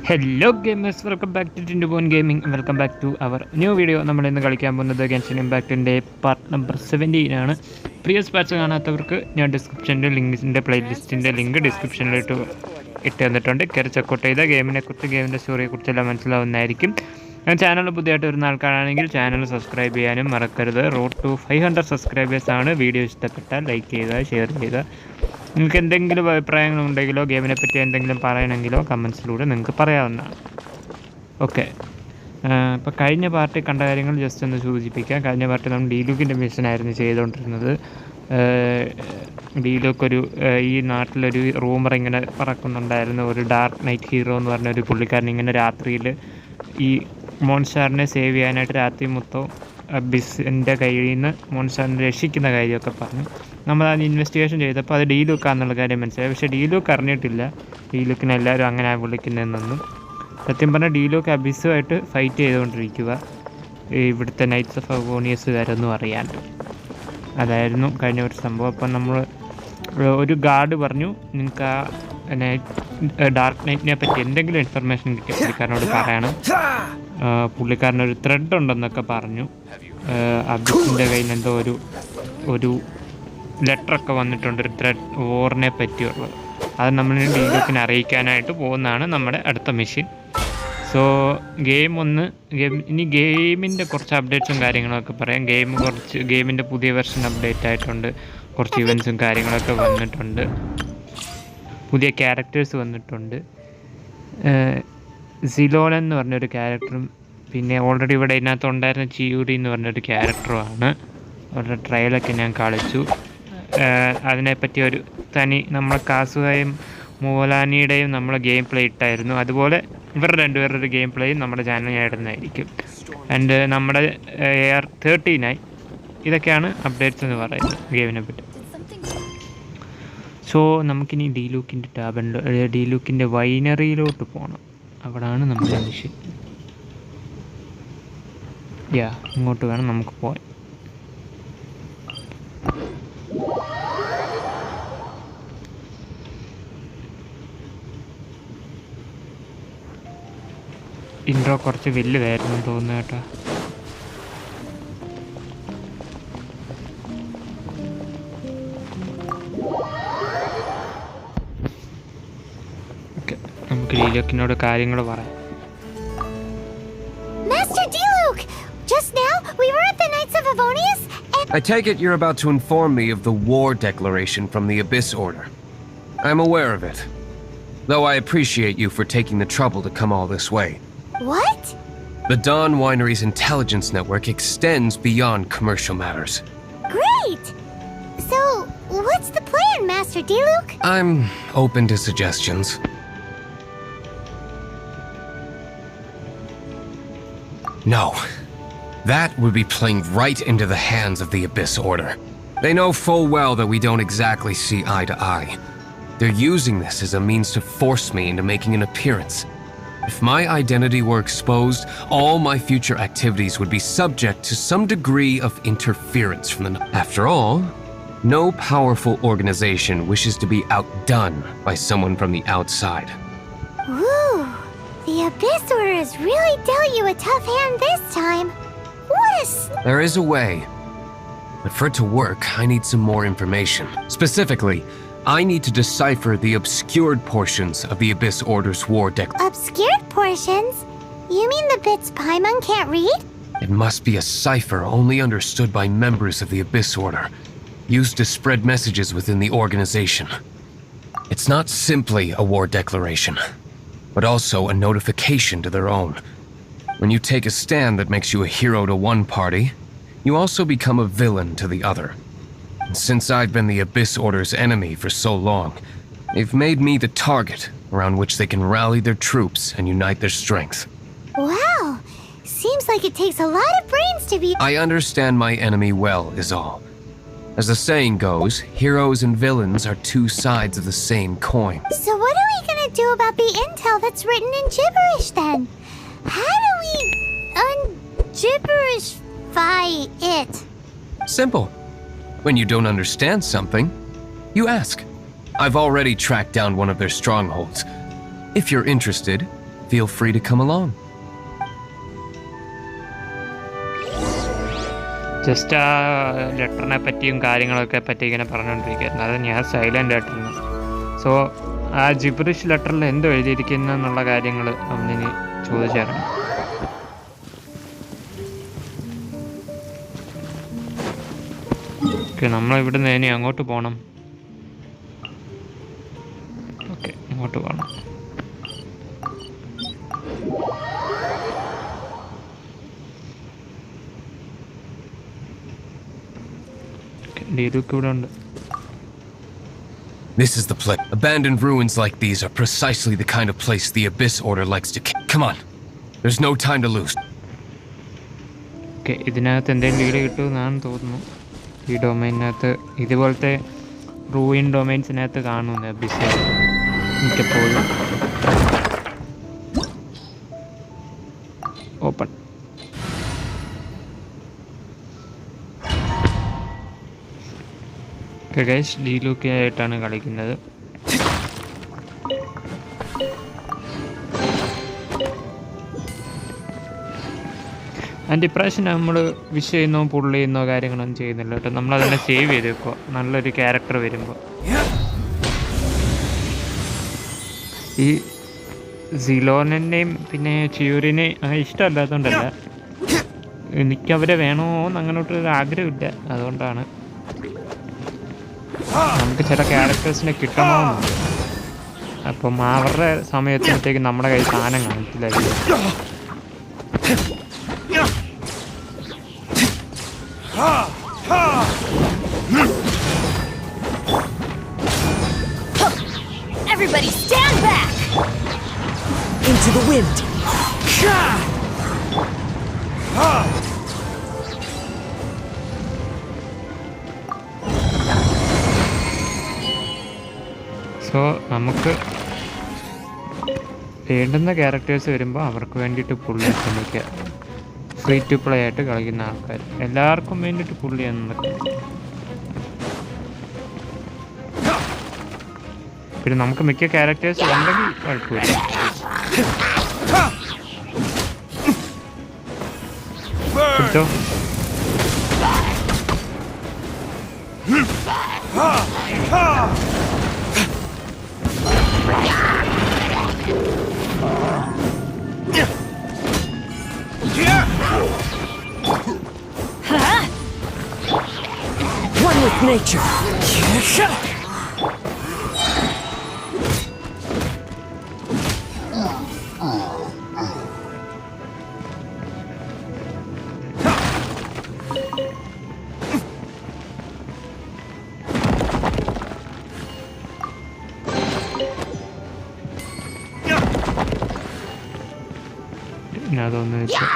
Hello gamers, welcome back to Tindubon Gaming and welcome back to our new video. നമ്മൾ ഇന്ന് കളിക്കാൻ പോകുന്നത് Genshin Impactന്റെ part number 17 ആണ്. Previous parts കാണാത്തവർക്ക് ഞാൻ ഡിസ്ക്രിപ്ഷനിൽ ലിങ്കിൻ്റെ പ്ലേലിസ്റ്റിൻ്റെ ലിങ്ക് ഡിസ്ക്രിപ്ഷനിലിട്ട് ഇട്ട് തന്നിട്ടുണ്ട്. കയറി ചെക്കൗട്ട് ചെയ്ത ഗെയിമിനെക്കുറിച്ച് ഗെയിമിൻ്റെ സ്റ്റോറിയെക്കുറിച്ചെല്ലാം മനസ്സിലാവുന്നതായിരിക്കും. ചാനൽ പുതിയതായിട്ട് വരുന്ന ആൾക്കാരാണെങ്കിൽ ചാനൽ സബ്സ്ക്രൈബ് ചെയ്യാനും മറക്കരുത്. റോഡ് ടു 500 സബ്സ്ക്രൈബേഴ്സ് ആണ്. വീഡിയോ ഇഷ്ടപ്പെട്ടാൽ ലൈക്ക് ചെയ്യുക, ഷെയർ ചെയ്യുക. നിങ്ങൾക്ക് എന്തെങ്കിലും അഭിപ്രായങ്ങളുണ്ടെങ്കിലോ ഗെയിമിനെ പറ്റി എന്തെങ്കിലും പറയണമെങ്കിലോ കമൻസിലൂടെ നിങ്ങൾക്ക് പറയാവുന്നതാണ്. ഓക്കെ, ഇപ്പോൾ കഴിഞ്ഞ പാർട്ടി കണ്ട കാര്യങ്ങൾ ജസ്റ്റ് ഒന്ന് സൂചിപ്പിക്കാം. കഴിഞ്ഞ പാർട്ടി നമ്മൾ ഡീലൂക്കിൻ്റെ മിഷനായിരുന്നു ചെയ്തുകൊണ്ടിരുന്നത്. ഡീലൂക്കൊരു ഈ നാട്ടിലൊരു റൂമർ ഇങ്ങനെ പറക്കുന്നുണ്ടായിരുന്നു. ഒരു ഡാർക്ക് നൈറ്റ് ഹീറോ എന്ന് പറഞ്ഞൊരു പുള്ളിക്കാരൻ ഇങ്ങനെ രാത്രിയിൽ ഈ മോൺസ്റ്റാറിനെ സേവ് ചെയ്യാനായിട്ട് രാത്രി മൊത്തം ബിസിൻ്റെ കയ്യിൽ നിന്ന് മോൺസ്റ്റാറിനെ രക്ഷിക്കുന്ന കാര്യമൊക്കെ പറഞ്ഞു. നമ്മളത് ഇൻവെസ്റ്റിഗേഷൻ ചെയ്തപ്പോൾ അത് ഡീലൂക്കാന്നുള്ള കാര്യം മനസ്സിലായി. പക്ഷേ ഡീലൂക്ക് അറിഞ്ഞിട്ടില്ല ഡീലൂക്കിനെ എല്ലാവരും അങ്ങനെ വിളിക്കുന്നതെന്നൊന്നും. സത്യം പറഞ്ഞാൽ ഡീലൂക്ക് അബിസുമായിട്ട് ഫൈറ്റ് ചെയ്തുകൊണ്ടിരിക്കുക ഇവിടുത്തെ നൈറ്റ്സ് ഓഫ് അവോണിയസുകാരൊന്നും അറിയാണ്ട്. അതായിരുന്നു കഴിഞ്ഞ ഒരു സംഭവം. അപ്പം നമ്മൾ ഒരു ഗാർഡ് പറഞ്ഞു, നിങ്ങൾക്ക് ആ ഡാർക്ക് നൈറ്റിനെ പറ്റി എന്തെങ്കിലും ഇൻഫർമേഷൻ കിട്ടിയ പുള്ളിക്കാരനോട് പറയണം. പുള്ളിക്കാരനൊരു ത്രെഡ് ഉണ്ടെന്നൊക്കെ പറഞ്ഞു. അബിസിൻ്റെ കയ്യിൽ എന്തോ ഒരു ലെറ്ററൊക്കെ വന്നിട്ടുണ്ട്, ഒരു ത്രെഡ് വോറിനെ പറ്റിയുള്ളത്. അത് നമ്മൾ ഡീലൂക്കിനെ അറിയിക്കാനായിട്ട് പോകുന്നതാണ് നമ്മുടെ അടുത്ത മിഷൻ. സോ ഇനി ഗെയിമിൻ്റെ കുറച്ച് അപ്ഡേറ്റ്സും കാര്യങ്ങളൊക്കെ പറയാം. ഗെയിമിൻ്റെ പുതിയ വെർഷൻ അപ്ഡേറ്റ് ആയിട്ടുണ്ട്. കുറച്ച് ഇവൻറ്റ്സും കാര്യങ്ങളൊക്കെ വന്നിട്ടുണ്ട്. പുതിയ ക്യാരക്ടേഴ്സ് വന്നിട്ടുണ്ട്. സിലോലൻ എന്ന് പറഞ്ഞൊരു ക്യാരക്ടറും പിന്നെ ഓൾറെഡി ഇവിടെ ഇതിനകത്ത് ഉണ്ടായിരുന്ന ചിയൂരി എന്ന് പറഞ്ഞൊരു ക്യാരക്ടറുമാണ്. അവരുടെ ട്രയലൊക്കെ ഞാൻ കളിച്ചു. അതിനെപ്പറ്റി ഒരു നമ്മളെ കാസുകയും മോലാനിയുടെയും നമ്മൾ ഗെയിം പ്ലേ ഇട്ടായിരുന്നു. അതുപോലെ ഇവരുടെ രണ്ടുപേരുടെ ഒരു ഗെയിം പ്ലേയും നമ്മുടെ ചാനൽ ഞാൻ ഇടുന്നതായിരിക്കും. ആൻഡ് നമ്മുടെ AR-13 ഇതൊക്കെയാണ് അപ്ഡേറ്റ്സ് എന്ന് പറയുന്നത് ഗെയിമിനെ പറ്റി. സോ നമുക്കിനി ഡീലൂക്കിൻ്റെ വൈനറിയിലോട്ട് പോകണം. അവിടാണ് നമ്മുടെ മിഷൻ. ഇങ്ങോട്ട് വേണം നമുക്ക് പോകാൻ. ഇൻട്രോ കുറച്ച് വലുതായിരുന്നു തോന്നുന്നു കേട്ടോ. ഓക്കെ, നമുക്ക് ഡീലൂക്കിനോട് കാര്യങ്ങൾ പറയാം. I take it you're about to inform me of the war declaration from the Abyss Order. I'm aware of it, though I appreciate you for taking the trouble to come all this way. What? The Dawn Winery's intelligence network extends beyond commercial matters. Great! So, what's the plan, Master Diluc? I'm open to suggestions. No. That would be playing right into the hands of the Abyss Order. They know full well that we don't exactly see eye to eye. They're using this as a means to force me into making an appearance. If my identity were exposed, all my future activities would be subject to some degree of interference from the... After all, no powerful organization wishes to be outdone by someone from the outside. Ooh, the Abyss Order has really dealt you a tough hand this time. There is a way, but for it to work, I need some more information. Specifically, I need to decipher the obscured portions of the Abyss Order's war declaration. Obscured portions? You mean the bits Paimon can't read? It must be a cipher only understood by members of the Abyss Order, used to spread messages within the organization. It's not simply a war declaration, but also a notification to their own. When you take a stand that makes you a hero to one party, you also become a villain to the other. And since I've been the Abyss Order's enemy for so long, they've made me the target around which they can rally their troops and unite their strength. Wow! Seems like it takes a lot of brains to be... I understand my enemy well, is all. As the saying goes, heroes and villains are two sides of the same coin. So what are we gonna do about the intel that's written in gibberish then? How do we un-gibberishify it? Simple. When you don't understand something, you ask. I've already tracked down one of their strongholds. If you're interested, feel free to come along. Just ആ ലെറ്ററിനെ പറ്റിയും കാര്യങ്ങളൊക്കെ പറ്റി ഇങ്ങനെ പറഞ്ഞുകൊണ്ടിരിക്കുകയായിരുന്നു. അത് ഞാൻ silent ആയിട്ടിരുന്നു. So ആ gibberish ലെറ്ററിൽ എന്തോ എഴുതിയിരിക്കുന്നു എന്നുള്ള കാര്യങ്ങൾ നമ്മളിനി ചോദിച്ചായിരുന്നു. ഓക്കെ, നമ്മളിവിടുന്ന് ഇനി അങ്ങോട്ട് പോകണം. ഓക്കെ, അങ്ങോട്ട് പോകണം. ഇവിടെ ഉണ്ട്. This is the place. Abandoned ruins like these are precisely the kind of place the Abyss Order likes to Come on. There's no time to lose. Okay, ഇതിനകത്ത് എന്തെങ്കിലും ലീഡ് കിട്ടുമെന്നാണ് തോന്നുന്നു. ഈ ഡൊമൈനകത്ത് ഇതുപോലത്തെ റൂയിൻ ഡൊമൈൻസിനകത്ത് കാണുന്നു അബിസ് മിക്കപ്പോഴും. ഓപ്പൺ. ഗൈസ്, ഡീലൂക്കെ ആയിട്ടാണ് കളിക്കുന്നത്. ആൻഡ് ഇപ്രാവശ്യം നമ്മൾ വിഷ് ചെയ്യുന്നോ പുള്ളി ചെയ്യുന്നോ കാര്യങ്ങളൊന്നും ചെയ്യുന്നില്ല കേട്ടോ. നമ്മളതിനെ സേവ് ചെയ്ത് വെക്കുക നല്ലൊരു ക്യാരക്ടർ വരുമ്പോൾ. ഈ സിലോനെയും പിന്നെ ചിയൂരിനെ ഇഷ്ടമല്ലാത്തതുകൊണ്ടല്ല, എനിക്കവരെ വേണമോന്ന് അങ്ങനോട്ടൊരു ആഗ്രഹമില്ല. അതുകൊണ്ടാണ് നമുക്ക് ചില ക്യാരക്ടേഴ്സിനെ കിട്ടണമെന്നുണ്ട്. അപ്പം അവരുടെ സമയത്തിനത്തേക്ക് നമ്മുടെ കയ്യിൽ സാധനം കാണിച്ചില്ലായിരിക്കും. Everybody stand back! Into the wind! So നമുക്ക് വേണ്ടുന്ന ക്യാരക്ടേഴ്സ് വരുമ്പോൾ അവർക്ക് വേണ്ടിയിട്ട് പുള്ളി ശ്രമിക്കുക. ഫ്രീ ടു പ്ലേ ആയിട്ട് കളിക്കുന്ന ആൾക്കാർ എല്ലാവർക്കും വേണ്ടിയിട്ട് പുള്ളി എന്നൊക്കെ. പിന്നെ നമുക്ക് മിക്ക ക്യാരക്ടേഴ്സ് ഉണ്ടെങ്കിൽ കുഴപ്പമില്ല. പിടിച്ചോ. One with nature. അതൊന്ന് വെച്ചാൽ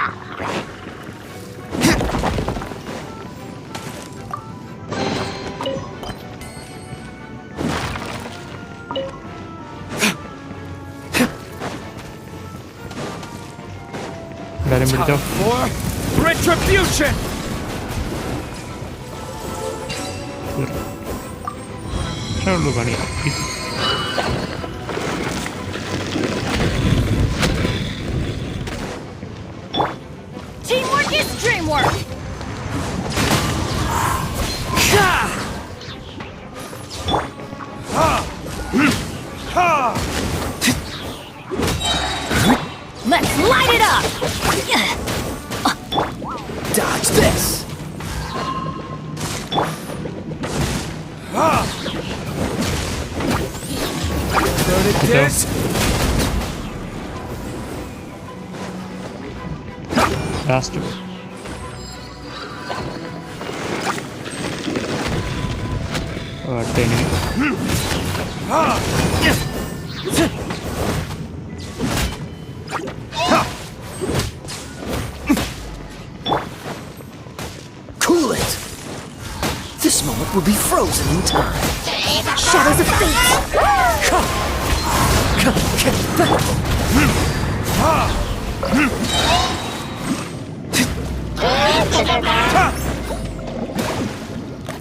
എല്ലാവരും പിടിച്ചോ. Retribution! ഇത്രേ ഉള്ളൂ പണി. Teamwork is dreamwork! Let's light it up! Dodge this! Turn it this! Faster. Enemy. Cool it! This moment will be frozen in time. Shadows of fate!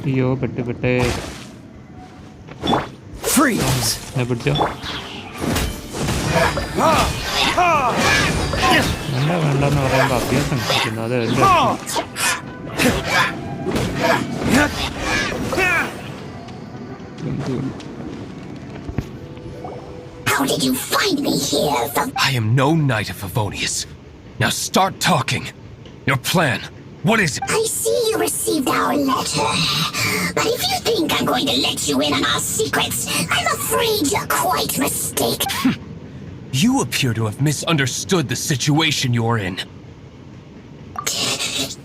അയ്യോ പെട്ട് Freeze! പിടിച്ചോ. വേണ്ടെന്ന് പറയുമ്പോൾ അഭ്യാസം കാണിക്കുന്നു. അത് How did you find me here? I am no knight of Favonius. Now start talking. Your plan. What is it? I see you received our letter. But if you think I'm going to let you in on our secrets, I'm afraid you're quite mistaken. You appear to have misunderstood the situation you're in.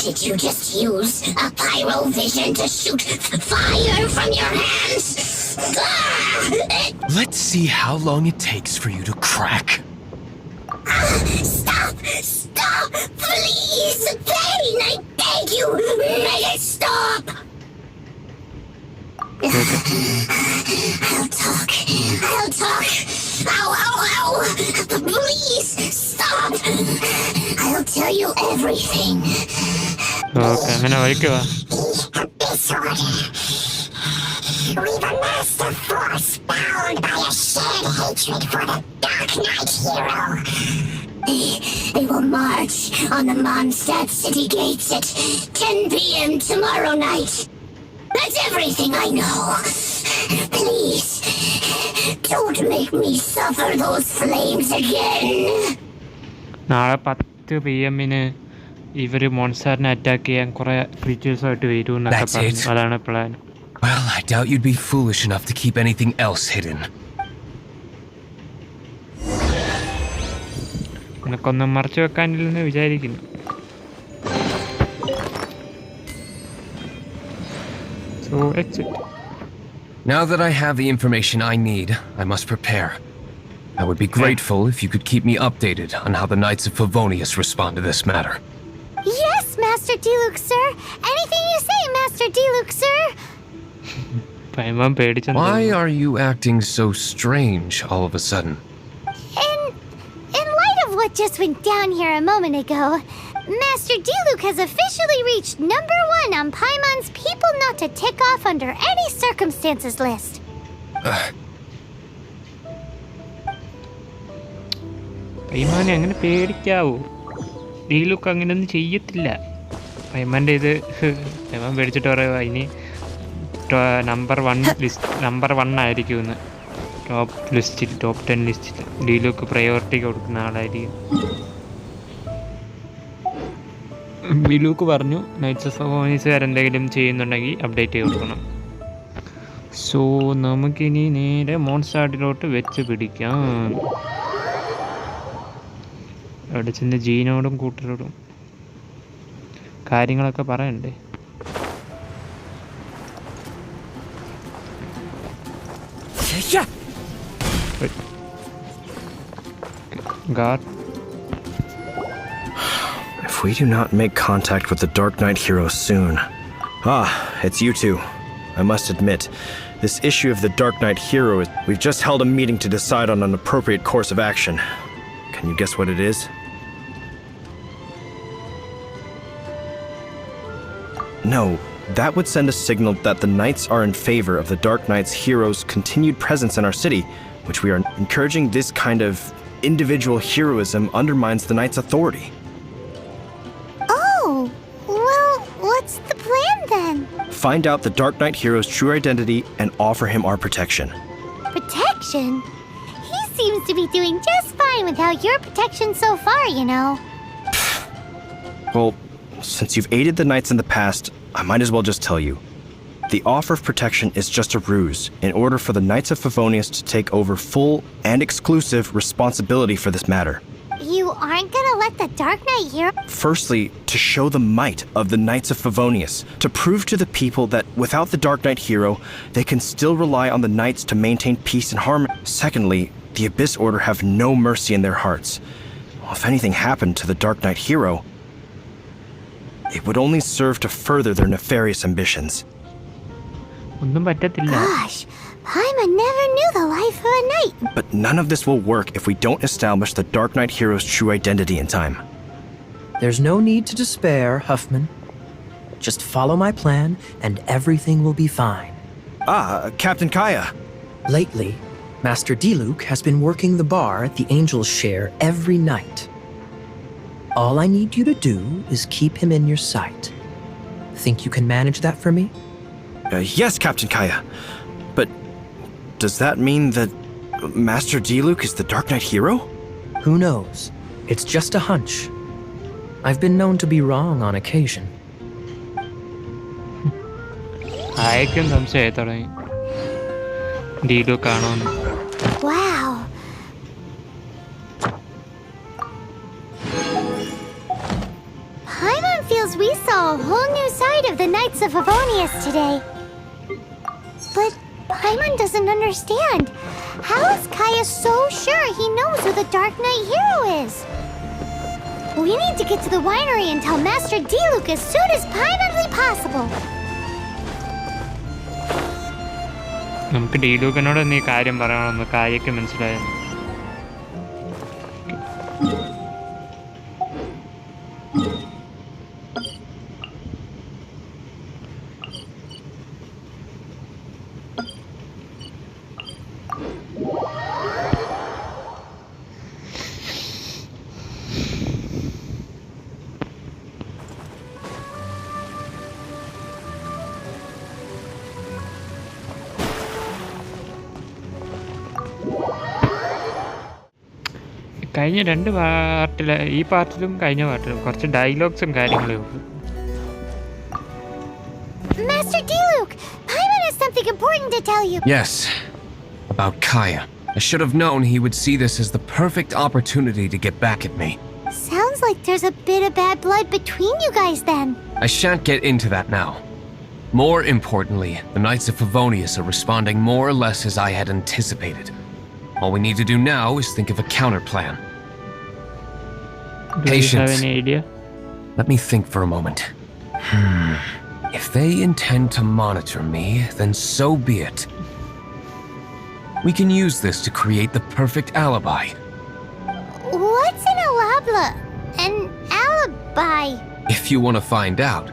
Did you just use a pyro vision to shoot fire from your hands? Let's see how long it takes for you to crack. Stop! Stop! Please! Pain! I beg you! Make it stop! I'll talk. I'll talk. Ow, ow, ow! Please, stop! I'll tell you everything. Okay, അങ്ങനെ വഴിക്കുവാ. We've amassed a force bound by a shared hatred for the Dark Knight hero. They will march on the Mondstadt city gates at 10 p.m. tomorrow night. That's everything I know. Please, don't make me suffer those flames again. നാളെ 10 PM ഇവർ മോൺസ്റ്റാറിനെ attack ചെയ്യാൻ കുറേ ക്രീച്ചേഴ്സുമായിട്ട് വരും എന്നൊക്കെ That's പറഞ്ഞു. it? അതാണ് plan. Well, I doubt you'd be foolish enough to keep anything else hidden. നിനക്കൊന്നും മറച്ചു വെക്കാനില്ലെന്ന് വിചാരിക്കുന്നു. So exit. Now that I have the information I need, I must prepare. I would be grateful if you could keep me updated on how the Knights of Favonius respond to this matter. Yes, Master Diluc, sir. Anything you say, Master Diluc, sir. പൈമാൻ പേടിച്ചെന്ന് Why തോന്നുന്നു. are you acting so strange all of a sudden? In light of what just went down here a moment ago, Master Diluc has officially reached #1 on Paimon's people not to tick off under any circumstances list. പൈമാനെ അങ്ങനെ പേടിക്കാവൂ. ഡീലുക്ക് അങ്ങനെയൊന്നും ചെയ്യത്തില്ല. പൈമാൻ്റെ ഇത് പൈമാൻ പേടിച്ചിട്ട് പറയുക ഇനി number 1 ആയിരിക്കും ഇന്ന് top 10 ലിസ്റ്റിൽ ഡീലുക്ക് പ്രയോറിറ്റി കൊടുക്കുന്ന ആളായിരിക്കും. ബിലൂക്ക് പറഞ്ഞു നൈറ്റ്സ് ഓഫ് ഫവോനിയസുകാരെന്തെങ്കിലും ചെയ്യുന്നുണ്ടെങ്കിൽ അപ്ഡേറ്റ് ചെയ്ത് കൊടുക്കണം. സോ നമുക്കിനി നേരെ മോൺസ്റ്റാർട്ടിലോട്ട് വെച്ച് പിടിക്കാം. അവിടെ ചെന്ന് ജീനോടും കൂട്ടരോടും കാര്യങ്ങളൊക്കെ പറയണ്ടേ. Guard, If we do not make contact with the Dark Knight hero soon... Ah, it's you two. I must admit, this issue of the Dark Knight hero is... We've just held a meeting to decide on an appropriate course of action. Can you guess what it is? No, that would send a signal that the Knights are in favor of the Dark Knight's hero's continued presence in our city, which we are encouraging. This kind of individual heroism undermines the Knights' authority. Oh, well, what's the plan then? Find out the Dark Knight hero's true identity and offer him our protection. Protection? He seems to be doing just fine without your protection so far, you know. Well, since you've aided the Knights in the past, I might as well just tell you. The offer of protection is just a ruse in order for the Knights of Favonius to take over full and exclusive responsibility for this matter. You aren't gonna let the Dark Knight hero... Firstly, to show the might of the Knights of Favonius, to prove to the people that without the Dark Knight hero, they can still rely on the Knights to maintain peace and harmony. Secondly, the Abyss Order have no mercy in their hearts. Well, if anything happened to the Dark Knight hero, it would only serve to further their nefarious ambitions. ഒന്നും പറ്റത്തില്ല. Gosh, Paimon never knew the life of a knight. But none of this will work if we don't establish the Dark Knight hero's true identity in time. There's no need to despair, Huffman. Just follow my plan and everything will be fine. Ah, Captain Kaya. Lately, Master Diluc has been working the bar at the Angel's Share every night. All I need you to do is keep him in your sight. Think you can manage that for me? Yes, Captain Kaya. But does that mean that Master Diluc is the Dark Knight hero? Who knows? It's just a hunch. I've been known to be wrong on occasion. അയക്കും സംശയമായി തുടങ്ങി ഡീലു കാണുമെന്ന്. Wow. Paimon feels we saw a whole new side of the Knights of Favonius today. But Paimon doesn't understand. How is Kaya so sure he knows who the Dark Knight hero is? We need to get to the winery and tell Master Diluc as soon as Paimonly possible. നമുക്ക് ഡീലൂക്കിനോട് നീ കാര്യം പറയണമെന്ന് കാര്യക്ക് മനസ്സിലായോ? കഴിഞ്ഞ രണ്ട് പാർട്ടിൽ ഈ പാർട്ടിലും കഴിഞ്ഞ പാർട്ടിലും കുറച്ച് ഡയലോഗ്സും കാര്യങ്ങളും ഉണ്ട്. Master Diluc, Paimon has something important to tell you. Yes, about Kaya. I should have known he would see this as the perfect opportunity to get back at me. Sounds like there's a bit of bad blood between you guys then. I shan't get into that now. More importantly, the Knights of Favonius are responding more or less as I had anticipated. All we need to do now is think of a counter plan. Do you have Patience. any idea? Let me think for a moment. If they intend to monitor me, then so be it. We can use this to create the perfect alibi. What's an alabla? An alibi? If you want to find out,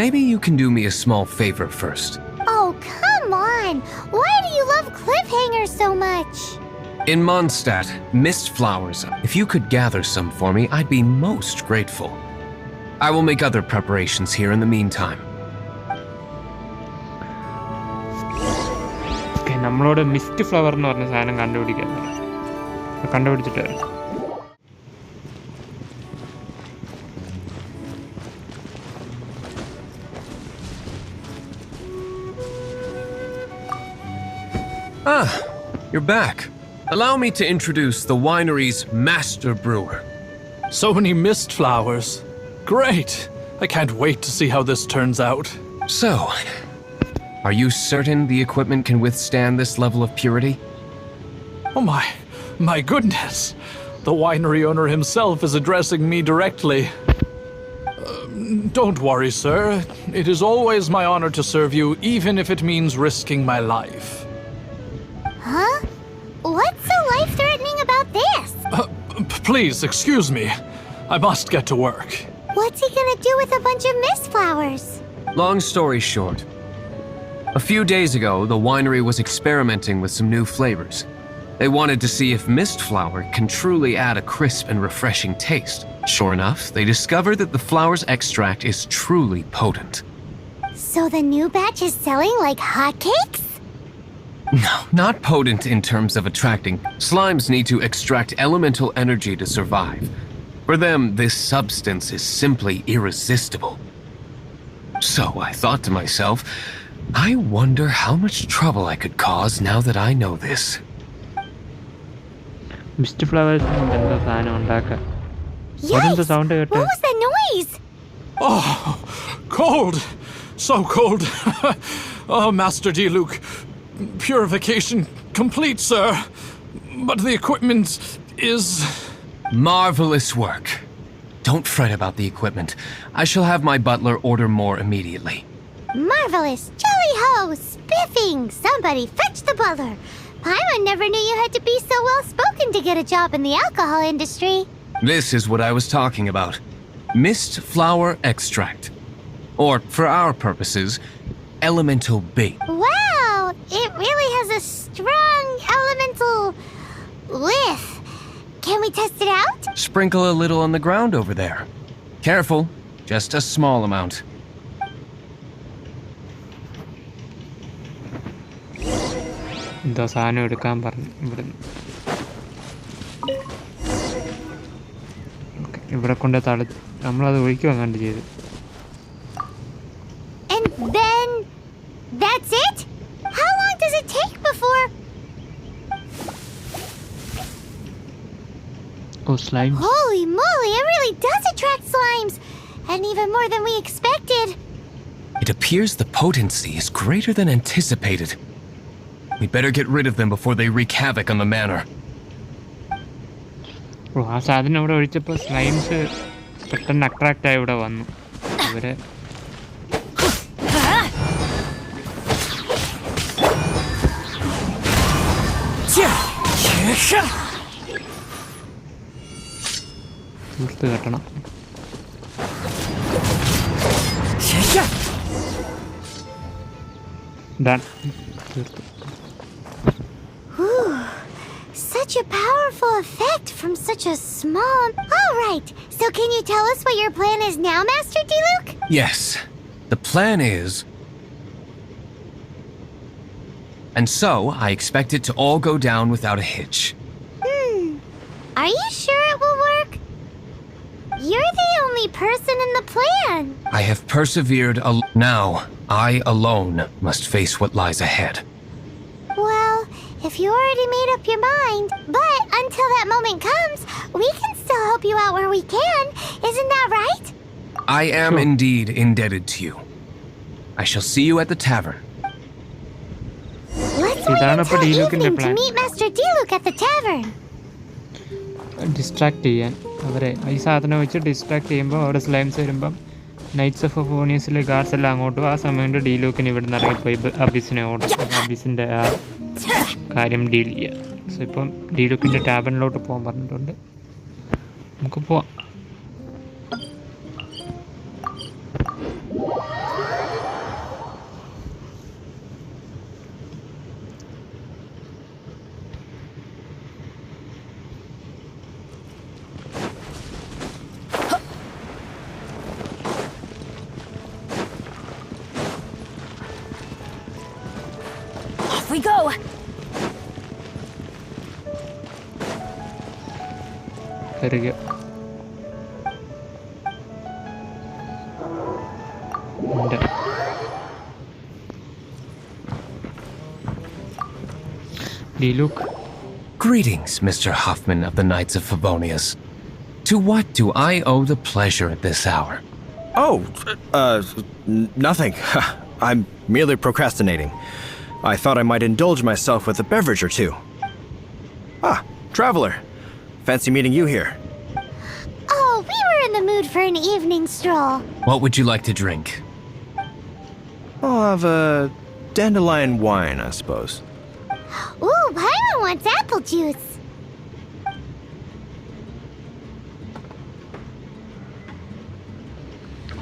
maybe you can do me a small favor first. Oh, come on! Why do you love cliffhangers so much? In Mondstadt, mist flowers. If you could gather some for me, I'd be most grateful. I will make other preparations here in the meantime. നമ്മളോട് mist flower എന്ന് പറഞ്ഞ സാധനം കണ്ടുപിടിക്കാൻ കണ്ടുപിടിച്ചിട്ട് വരാം. Ah, you're back. Allow me to introduce the winery's master brewer. So many mist flowers. Great! I can't wait to see how this turns out. So, are you certain the equipment can withstand this level of purity? Oh my goodness! The winery owner himself is addressing me directly. Don't worry, sir. It is always my honor to serve you, even if it means risking my life. Huh? What's so life-threatening about this? Please, excuse me. I must get to work. What's he gonna do with a bunch of mist flowers? Long story short, a few days ago, the winery was experimenting with some new flavors. They wanted to see if mist flower can truly add a crisp and refreshing taste. Sure enough, they discovered that the flower's extract is truly potent. So the new batch is selling like hotcakes? No, not potent in terms of attracting. Slimes need to extract elemental energy to survive. For them, this substance is simply irresistible. So I thought to myself, I wonder how much trouble I could cause now that I know this. Mist flowers എന്താ സാധനം ഉണ്ടാക്കാം. Yikes! Sound കേട്ട് What was that noise? Oh, cold! So cold! Oh, Master Diluc. Purification complete, sir. But the equipment is... Marvelous work. Don't fret about the equipment. I shall have my butler order more immediately. Marvelous! Jolly ho! Spiffing! Somebody fetch the butler! Paimon never knew you had to be so well-spoken to get a job in the alcohol industry. This is what I was talking about. Mist flower extract. Or, for our purposes, elemental bait. Wow! It really has a strong elemental whiff. Can we test it out? Sprinkle a little on the ground over there. Careful, just a small amount. എന്തോ സാധനം എടുക്കാൻ പറഞ്ഞു ഇവിടുന്ന്. ഇവിടെ കൊണ്ട് നമ്മളത് ഒഴിക്കുക കണ്ട് ചെയ്ത്. And then that's it? How long does it take before? Oh, slimes. Holy moly, it really does attract slimes! And even more than we expected. It appears the potency is greater than anticipated. We'd better get rid of them before they wreak havoc on the manor. ഓ ആ സാധനം ഇവിടെ ഒഴിച്ചപ്പോൾ സ്ലൈംസ് പെട്ടെന്ന് അട്രാക്റ്റായി ഇവിടെ വന്നു. അവരെ തീർത്ത് കെട്ടണം. തീർത്തു. Such a powerful effect from such a small... Alright, so can you tell us what your plan is now, Master Diluc? Yes, the plan is... And so, I expect it to all go down without a hitch. Are you sure it will work? You're the only person in the plan. I have persevered now, I alone must face what lies ahead. Well, if you already made up your mind, but until that moment comes, we can still help you out where we can. Isn't that right? I am indeed indebted to you. I shall see you at the tavern. Let's wait until evening to meet Master Diluc at the tavern. Distract ചെയ്യാൻ അവരെ ഈ സാധനം വെച്ച് distract ചെയ്യുമ്പോൾ അവിടെ സ്ലൈംസ് വരുമ്പം nights of ഫോണിയസിലെ guards എല്ലാം അങ്ങോട്ടും ആ സമയം കൊണ്ട് ഡീലൂക്കിന് ഇവിടെ നിന്ന് ഇറങ്ങിപ്പോയി അബിസിനെ ഓടും. അബിസിൻ്റെ ആ കാര്യം ഡീൽ ചെയ്യുക. സോ ഇപ്പം ഡീലൂക്കിൻ്റെ ടാബനിലോട്ട് പോകാൻ പറഞ്ഞിട്ടുണ്ട്. നമുക്ക് പോവാം. We go! കയറുക. Diluc. Greetings, Mr. Huffman of the Knights of Favonius. To what do I owe the pleasure at this hour? Oh, nothing. I'm merely procrastinating. I thought I might indulge myself with a beverage or two. Ah, traveler. Fancy meeting you here. Oh, we were in the mood for an evening stroll. What would you like to drink? I'll have a dandelion wine, I suppose. Ooh, Paimon wants apple juice.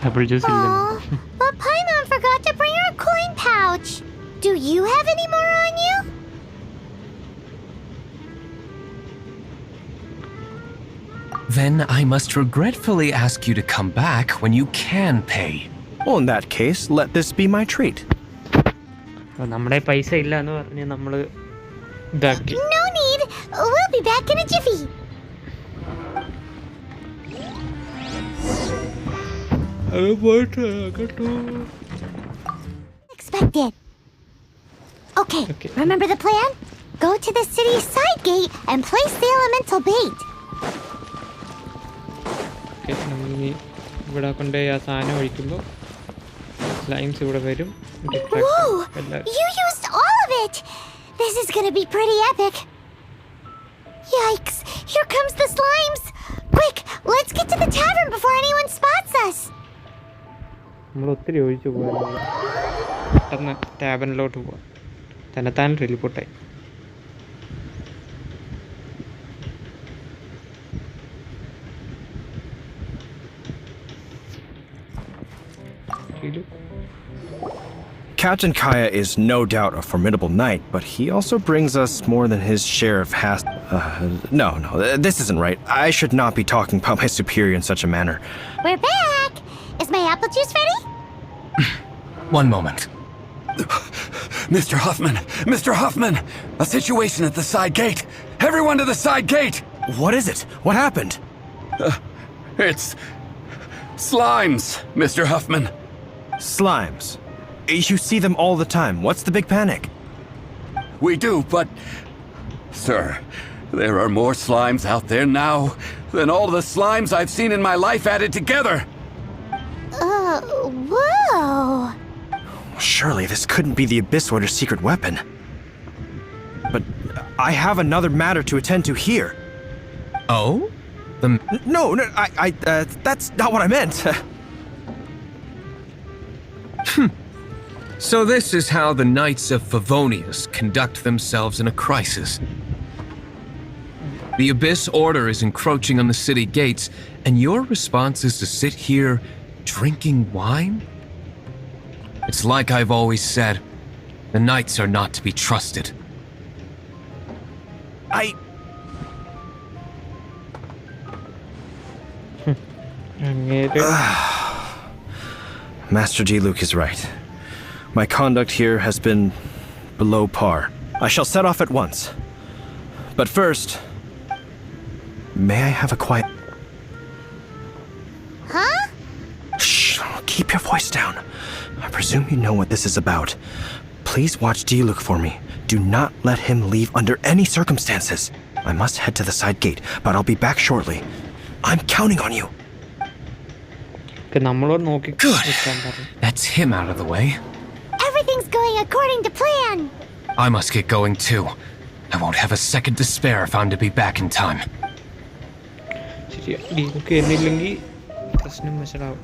Apple juice ഇല്ല. Aw, but Paimon forgot to bring her coin pouch. Do you have any more on you? Then I must regretfully ask you to come back when you can pay. Well, in that case, let this be my treat. നമ്മുടെ പൈസ ഇല്ല എന്ന് പറഞ്ഞ് നമ്മൾ ഇതാക്കി. No need. We'll be back in a jiffy. Expected. Okay, remember the plan? Go to the city's side gate and place the elemental bait. നമ്മളിനി ഇവിടെ കൊണ്ട് ആ സാധനം ഒഴിക്കുമ്പോൾ സ്ലൈംസ് ഇവിടെ വരും. Whoa! You used all of it! This is gonna be pretty epic. Yikes! Here comes the slimes! Quick, let's get to the tavern before anyone spots us! നമ്മൾ ഒത്തിരി ഒഴിച്ചു പോകാൻ പെട്ടെന്ന് ടാബനിലോട്ട് പോവാം. തന്നെത്താൻ റിപ്പോർട്ടായി. Captain Kaya is no doubt a formidable knight, but he also brings us more than his share of No, this isn't right. I should not be talking about my superior in such a manner. We're back! Is my apple juice ready? One moment. Mr. Huffman! Mr. Huffman! A situation at the side gate! Everyone to the side gate! What is it? What happened? It's slimes, Mr. Huffman. Slimes. You see them all the time. What's the big panic? We do, but... Sir, there are more slimes out there now than all the slimes I've seen in my life added together. Whoa! Surely this couldn't be the Abyss Order's secret weapon. But I have another matter to attend to here. Oh? No, that's not what I meant. So this is how the Knights of Favonius conduct themselves in a crisis. The Abyss Order is encroaching on the city gates, and your response is to sit here drinking wine? It's like I've always said, the Knights are not to be trusted. Master G. Luke is right. My conduct here has been below par. I shall set off at once. But first, may I have a quiet... Huh? Shh, keep your voice down. I presume you know what this is about. Please watch D. Luke for me. Do not let him leave under any circumstances. I must head to the side gate, but I'll be back shortly. I'm counting on you. Good. That's him out of the way. Everything's going according to plan. I must get going too. I won't have a second to spare if I'm to be back in time. ശരിയാ ഡീലൊക്കെ എന്നില്ലെങ്കിൽ പ്രശ്നം വശലാവും.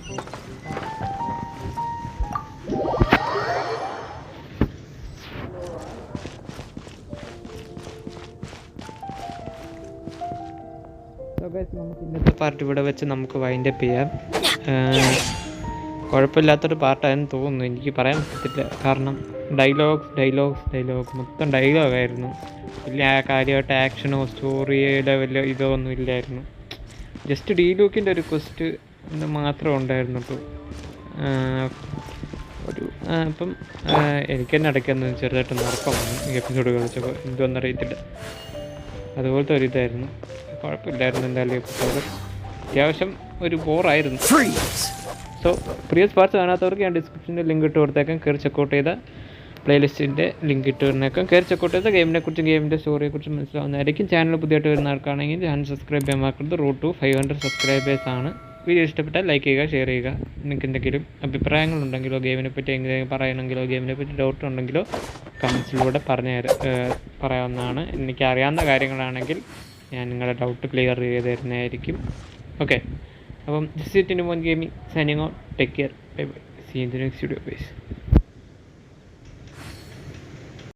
നമുക്ക് ഇന്നത്തെ part ഇവിടെ വെച്ച് നമുക്ക് wind up ചെയ്യാം. കുഴപ്പമില്ലാത്തൊരു പാർട്ടായെന്ന് തോന്നുന്നു. എനിക്ക് പറയാൻ പറ്റത്തില്ല, കാരണം ഡയലോഗ്സ് മൊത്തം ഡയലോഗായിരുന്നു. വലിയ കാര്യമായിട്ട് ആക്ഷനോ സ്റ്റോറിയോ ലെവലോ ഇതോ ഒന്നും ഇല്ലായിരുന്നു. ജസ്റ്റ് ഡീലൂക്കിൻ്റെ ഒരു ക്വസ്റ്റ് മാത്രമേ ഉണ്ടായിരുന്നുള്ളൂ. അപ്പം എനിക്ക് തന്നെ ഇടയ്ക്കൊന്ന് ചെറുതായിട്ട് ഉറക്കം വന്നു ഈ എപ്പിസോഡ് കളിച്ചപ്പോൾ, എന്തുവെന്നറിയത്തില്ല. അതുപോലത്തെ ഒരു ഇതായിരുന്നു. കുഴപ്പമില്ലായിരുന്നു എന്തായാലും എപ്പിസോഡ്. അത്യാവശ്യം ഒരു ബോറായിരുന്നു. സോ പ്രീവിയസ് പാർട്സ് കാണാത്തവർക്ക് ഞാൻ ഡിസ്ക്രിപ്ഷനിൽ ലിങ്ക് ഇട്ട് കൊടുത്തേക്കാം. കയറി ചെക്കൗട്ട് ചെയ്ത പ്ലേലിസ്റ്റിൻ്റെ ലിങ്ക് ഇട്ട് വരുന്നേക്കാം. കയറി ചെക്കൗട്ട് ചെയ്ത ഗെയിമിനെക്കുറിച്ചും ഗെയിമിൻ്റെ സ്റ്റോറിയെക്കുറിച്ചും മനസ്സിലാവുന്നതായിരിക്കും. ചാനൽ പുതിയതായിട്ട് വരുന്ന ആൾക്കാണെങ്കിൽ ചാനൽ സബ്സ്ക്രൈബ് ചെയ്യാൻ മറക്കരുത്. റോഡ് ടു 500 സബ്സ്ക്രൈബേഴ്സാണ്. വീഡിയോ ഇഷ്ടപ്പെട്ടാൽ ലൈക്ക് ചെയ്യുക, ഷെയർ ചെയ്യുക. നിങ്ങൾക്ക് എന്തെങ്കിലും അഭിപ്രായങ്ങളുണ്ടെങ്കിലോ ഗെയിമിനെ പറ്റി എന്തെങ്കിലും പറയണമെങ്കിലോ ഗെയിമിനെ പറ്റി ഡൗട്ട് ഉണ്ടെങ്കിലോ കമൻസിലൂടെ പറയാവുന്നതാണ്. എനിക്കറിയാവുന്ന കാര്യങ്ങളാണെങ്കിൽ ഞാൻ നിങ്ങളുടെ ഡൗട്ട് ക്ലിയർ ചെയ്ത് തരുന്നതായിരിക്കും. ഓക്കെ, അപ്പം this it in one gaming signing out. Take care, bye bye. See in the next video guys.